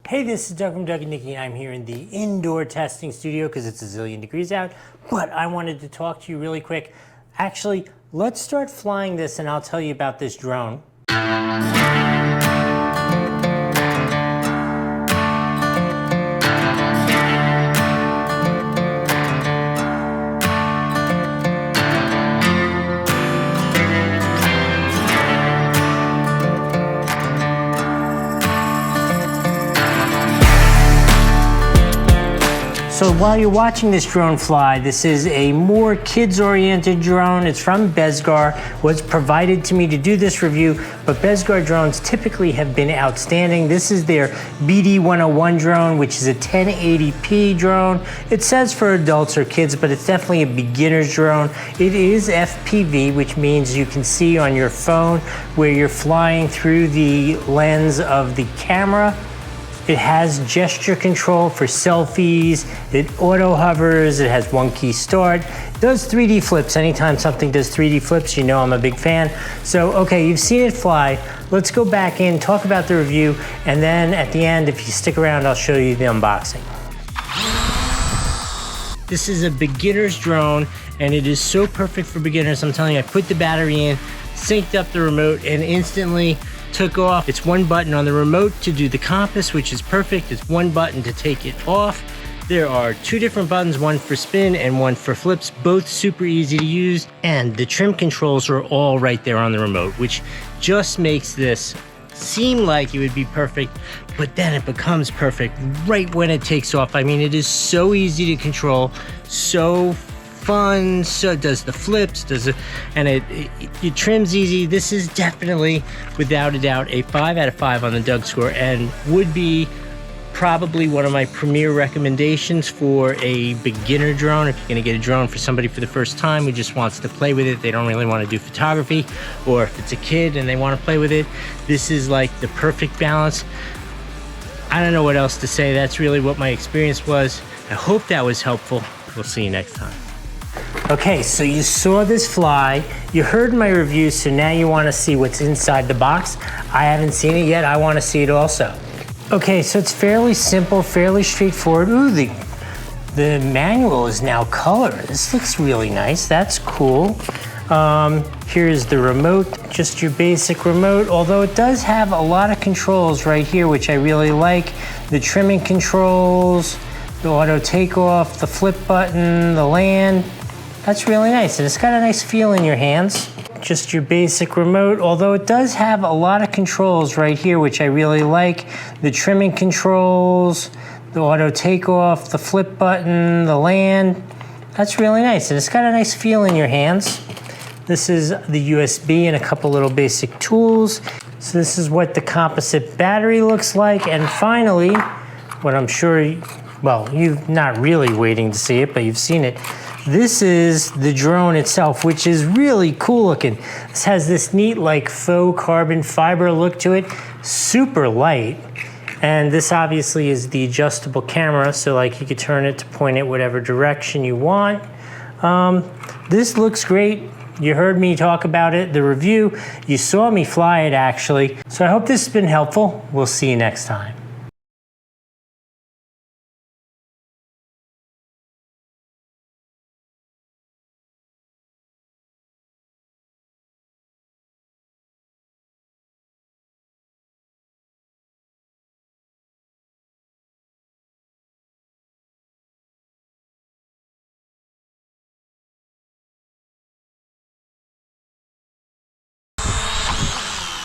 Hey, this is Doug from Doug and Nikki, and I'm here in the indoor testing studio because it's a zillion degrees out, but I wanted to talk to you really quick. Actually, let's start flying this and I'll tell you about this drone. So while you're watching this drone fly, this is a more kids-oriented drone. It's from BEZGAR, was provided to me to do this review, but BEZGAR drones typically have been outstanding. This is their BD101 drone, which is a 1080p drone. It says for adults or kids, but it's definitely a beginner's drone. It is FPV, which means you can see on your phone where you're flying through the lens of the camera. It has gesture control for selfies, it auto hovers, it has one key start, it does 3D flips. Anytime something does 3D flips, you know I'm a big fan. So, okay, you've seen it fly. Let's go back in, talk about the review, and then at the end, if you stick around, I'll show you the unboxing. This is a beginner's drone, and it is so perfect for beginners. I'm telling you, I put the battery in, synced up the remote, and instantly took off. It's one button on the remote to do the compass, which is perfect. It's one button to take it off. There are two different buttons, one for spin and one for flips, both super easy to use. And the trim controls are all right there on the remote, which just makes this seem like it would be perfect, but then it becomes perfect right when it takes off. I mean, it is so easy to control, so fun, so it does the flips, and it trims easy. This is definitely, without a doubt, a 5 out of 5 on the Doug score, and would be probably one of my premier recommendations for a beginner drone. If you're gonna get a drone for somebody for the first time who just wants to play with it, they don't really want to do photography, or if it's a kid and they want to play with it, this is like the perfect balance. I don't know what else to say. That's really what my experience was. I hope that was helpful. We'll see you next time. Okay, so you saw this fly, you heard my review, so now you want to see what's inside the box. I haven't seen it yet, I want to see it also. Okay, so it's fairly simple, fairly straightforward. Ooh, the manual is now color. This looks really nice, that's cool. Here's the remote, just your basic remote, although it does have a lot of controls right here, which I really like. The trimming controls, the auto takeoff, the flip button, the land. That's really nice, and it's got a nice feel in your hands. Just your basic remote, although it does have a lot of controls right here, which I really like. The trimming controls, the auto takeoff, the flip button, the land. That's really nice, and it's got a nice feel in your hands. This is the USB and a couple little basic tools. So this is what the composite battery looks like, and finally, what I'm sure, well, you're not really waiting to see it, but you've seen it. This is the drone itself, which is really cool looking. This has this neat like faux carbon fiber look to it, super light. And this obviously is the adjustable camera, so like you could turn it to point it whatever direction you want. This looks great. You heard me talk about it, the review. You saw me fly it actually. So I hope this has been helpful. We'll see you next time.